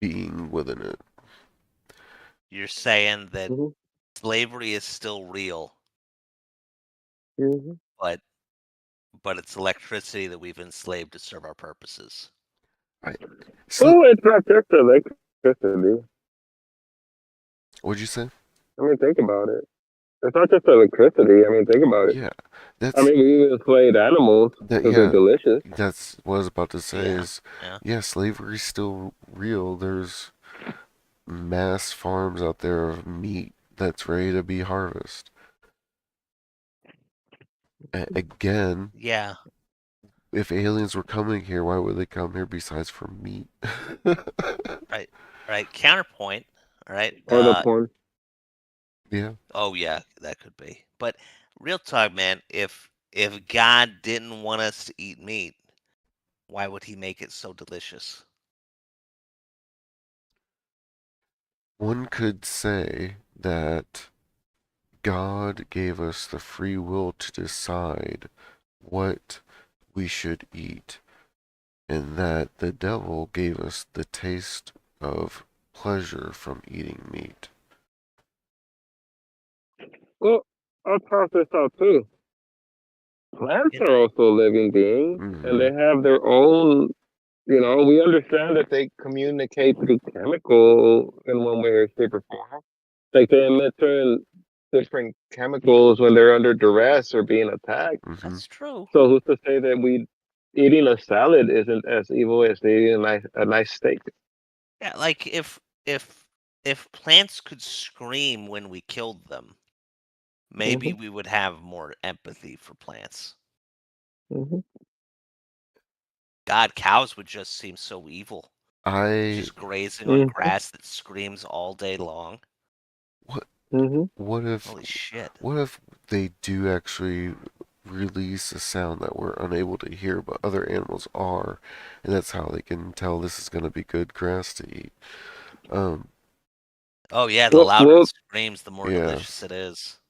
S1: being within it.
S2: You're saying that
S3: Hmm.
S2: slavery is still real,
S3: Hmm.
S2: but it's electricity that we've enslaved to serve our purposes.
S1: I, so,
S3: Well, it's not just electricity.
S1: what'd you say?
S3: I mean, think about it. It's not just electricity. I mean, think about it.
S1: Yeah,
S3: I
S1: that's
S3: mean, we even enslaved animals
S1: that.
S3: because they're
S1: Yeah,
S3: delicious.
S1: that's what I was about to say.
S2: Yeah,
S1: Is
S2: yeah.
S1: yeah, slavery's still real. There's mass farms out there of meat that's ready to be harvested. Again,
S2: Yeah,
S1: if aliens were coming here, why would they come here besides for meat?
S2: right, right, counterpoint. All right.
S3: or the porn.
S1: Yeah.
S2: Oh yeah, that could be. But real talk, man. If God didn't want us to eat meat, why would He make it so delicious?
S1: One could say that God gave us the free will to decide what we should eat, and that the devil gave us the taste of pleasure from eating meat.
S3: Well, I'll toss this out too. Plants
S2: It,
S3: are also living beings, and
S1: Mm-hmm.
S3: they have their own. We understand that they communicate through chemical in one way or shape or form. Like they emit certain different chemicals when they're under duress or being attacked.
S1: Mm-hmm.
S2: that's true.
S3: So who's to say that we eating a salad isn't as evil as eating a nice steak?
S2: Yeah, like if if plants could scream when we killed them, maybe
S3: Hmm.
S2: we would have more empathy for plants.
S3: Hmm.
S2: God, cows would just seem so evil,
S1: I
S2: just grazing on
S3: Hmm.
S2: grass that screams all day long.
S1: what
S3: Hmm.
S1: what if
S2: Holy shit.
S1: what if they do actually release a sound that we're unable to hear, but other animals are, and that's how they can tell this is going to be good grass to eat. Um,
S2: Oh yeah, the
S3: Well,
S2: louder it
S3: well,
S2: screams, the more
S1: yeah.
S2: delicious it is.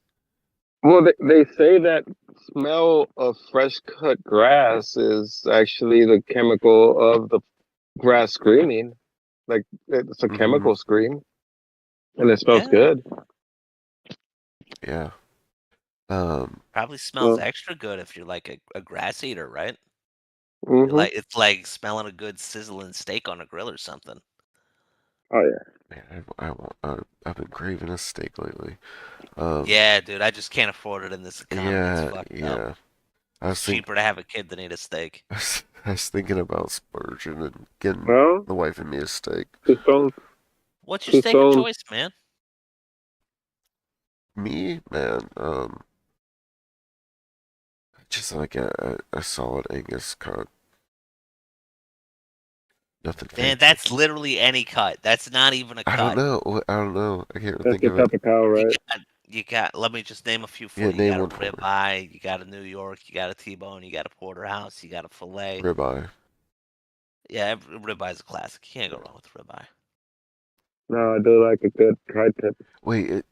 S3: well. They say that smell of fresh cut grass is actually the chemical of the grass screaming. Like it's a
S1: Mm-hmm.
S3: chemical scream, and it smells
S2: Yeah,
S3: good.
S1: Yeah. Um,
S2: probably smells
S3: Well,
S2: extra good if you're like a grass eater, right? You're
S3: hmm.
S2: like it's like smelling a good sizzling steak on a grill or something.
S3: Oh yeah.
S1: man, I've been craving a steak lately.
S2: Yeah, dude, I just can't afford it in this economy. It's
S1: Yeah,
S2: fucked up.
S1: yeah. I
S2: It's
S1: was think
S2: cheaper to have a kid than eat a steak.
S1: I was thinking about splurging and getting
S3: Well,
S1: the wife and me a steak.
S3: two stones,
S2: What's your
S3: two
S2: steak of
S3: stones.
S2: choice, man?
S1: Me, man, just like a solid Angus cut. Nothing
S2: Man,
S1: fancy.
S2: that's literally any cut. That's not even a
S1: I don't
S2: cut.
S1: know. I don't know. I can't
S3: That's
S1: think
S3: your
S1: of it.
S3: type of cow,
S2: You
S3: right?
S2: got. Let me just name a few for
S1: Yeah,
S2: you. You
S1: name
S2: got a
S1: one for me.
S2: ribeye, you got a New York, you got a T-bone, you got a porterhouse, you got a fillet.
S1: Ribeye.
S2: Yeah, ribeye's a classic. You can't go wrong with ribeye.
S3: No, I do like a good tri-tip.
S1: Wait,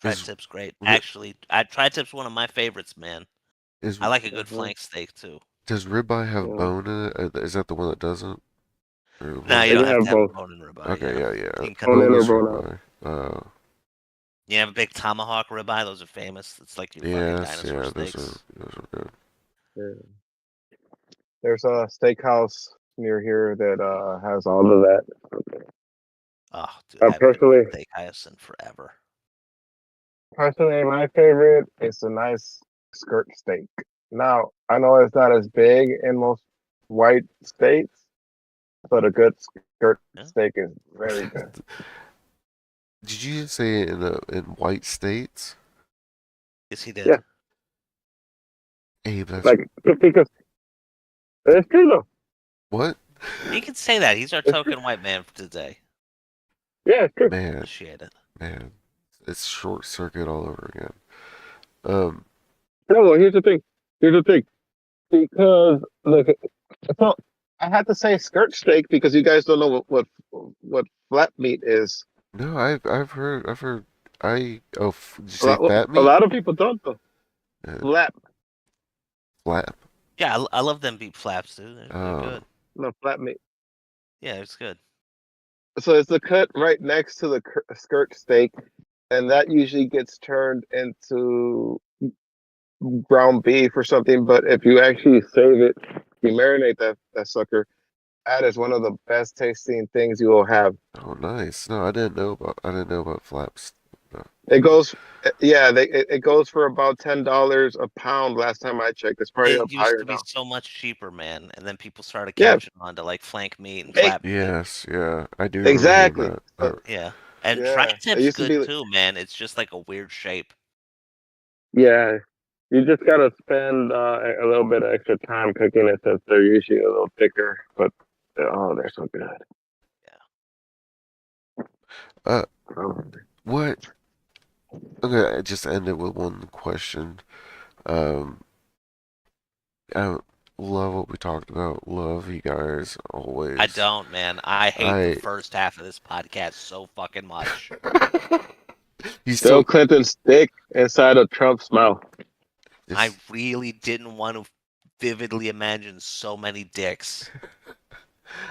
S1: is
S2: Tri-tip's great.
S1: ri-
S2: Actually, tri-tip's one of my favorites, man.
S1: is
S2: I like a good
S3: Hmm.
S2: flank steak too.
S1: does ribeye have
S3: Yeah.
S1: bone in it? Is that the one that doesn't? Or
S2: No,
S1: what?
S2: you
S3: It
S2: don't
S3: can
S2: have
S3: have
S2: to have a
S3: both,
S2: bone in ribeye.
S1: Okay,
S2: Yeah,
S1: yeah, yeah.
S2: you can cut the
S3: bone in or
S2: bone
S1: Boneless
S2: out.
S3: bone out.
S1: ribeye.
S2: You have a big tomahawk ribeye. Those are famous. It's like your fucking
S1: Yes,
S2: dinosaur
S1: yeah.
S2: steaks.
S1: Those are good.
S3: Yeah. There's a steakhouse near here that has all of that.
S2: Oh, dude, I haven't been to
S3: Personally,
S2: a steakhouse in forever.
S3: my favorite is a nice skirt steak. Now, I know it's not as big in most white states, but a good skirt
S2: Yeah.
S3: steak is very good.
S1: Did you say in white states?
S2: Yes, he did.
S3: Yeah,
S1: Abe, that's
S3: like because it's true though.
S1: what?
S2: He can say that. He's our
S3: It's true.
S2: token white man for today.
S3: Yeah, it's true.
S1: Man,
S2: Appreciate it.
S1: man, it's short circuit all over again. Um,
S3: No, well, here's the thing. Here's the thing. Because look, so I had to say skirt steak because you guys don't know what flat meat is.
S1: no, I've heard. Did you
S3: A
S1: say
S3: lot,
S1: fat
S3: a
S1: meat?
S3: lot of people don't though.
S1: Uh,
S3: Flap,
S1: flap.
S2: Yeah, I love them beef flaps, dude. They're
S1: Oh,
S2: good.
S3: no flat meat.
S2: Yeah, it's good.
S3: So it's the cut right next to the skirt steak, and that usually gets turned into ground beef or something. But if you actually save it, you marinate that sucker. That is one of the best tasting things you will have.
S1: oh, nice. No, I didn't know about flaps. No.
S3: It goes, yeah, it goes for about $10 a pound. Last time I checked, it's probably
S2: It
S3: up
S2: used
S3: higher
S2: to be
S3: now.
S2: so much cheaper, man, and then people started
S3: Yeah,
S2: catching on to like flank meat and
S3: hey,
S2: flap meat.
S1: Yes, yeah, I do remember hearing
S3: exactly.
S1: that.
S2: Yeah, and
S3: Yeah, it
S2: tri-tip's
S3: used to
S2: good
S3: be.
S2: too, man. It's just like a weird shape.
S3: Yeah, you just gotta spend a little bit of extra time cooking it since they're usually a little thicker. But oh, they're so good.
S2: Yeah.
S1: Uh,
S3: Um,
S1: what? Okay, I just end it with one question. Um, I love what we talked about. Love you guys
S2: I
S1: always.
S2: don't, man. I hate the
S1: I.
S2: first half of this podcast so fucking much.
S1: You
S3: Bill
S1: still.
S3: Clinton's dick inside of Trump's mouth.
S2: I
S1: It's,
S2: really didn't want to vividly imagine so many dicks,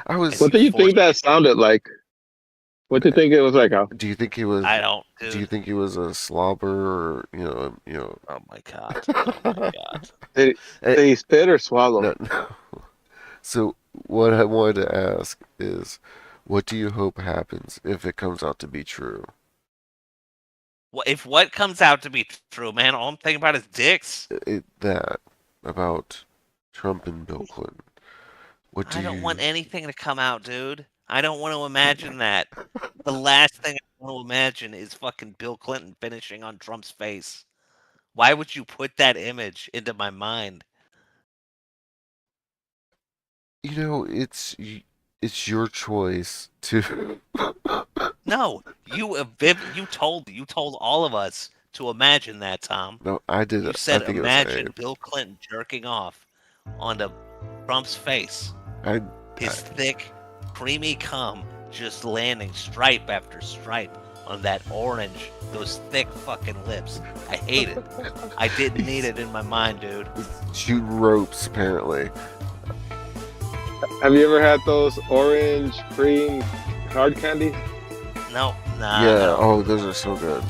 S1: I
S2: and
S1: was.
S3: What
S2: you
S3: do you think
S2: forced me
S3: that
S2: to.
S3: sounded like? What do you think it was like? Al?
S1: Do you think he was?
S2: I don't,
S1: Do you
S2: dude.
S1: think he was a slobber or
S2: Oh my god. Oh my god.
S3: Did,
S1: Eh,
S3: did he spit or swallow?
S1: no, no. So what I wanted to ask is, what do you hope happens if it comes out to be true?
S2: If what comes out to be true, man, all I'm thinking about is dicks.
S1: That about Trump and Bill Clinton. What do
S2: I don't want
S1: you?
S2: anything to come out, dude. I don't want to imagine that. The last thing I want to imagine is fucking Bill Clinton finishing on Trump's face. Why would you put that image into my mind?
S1: It's your choice to.
S2: No, you told all of us to imagine that, Tom.
S1: No, I did
S2: You
S1: it. I
S2: said
S1: think it was
S2: imagine
S1: Abe.
S2: Bill Clinton jerking off onto Trump's face.
S1: I,
S2: His
S1: I
S2: thick, creamy cum just landing stripe after stripe on that orange, those thick fucking lips. I hate it. I didn't need it in my mind, dude.
S1: shooting ropes apparently.
S3: Have you ever had those orange cream hard candies?
S2: No, nah, I
S1: Yeah.
S2: don't.
S1: Oh, those are so good.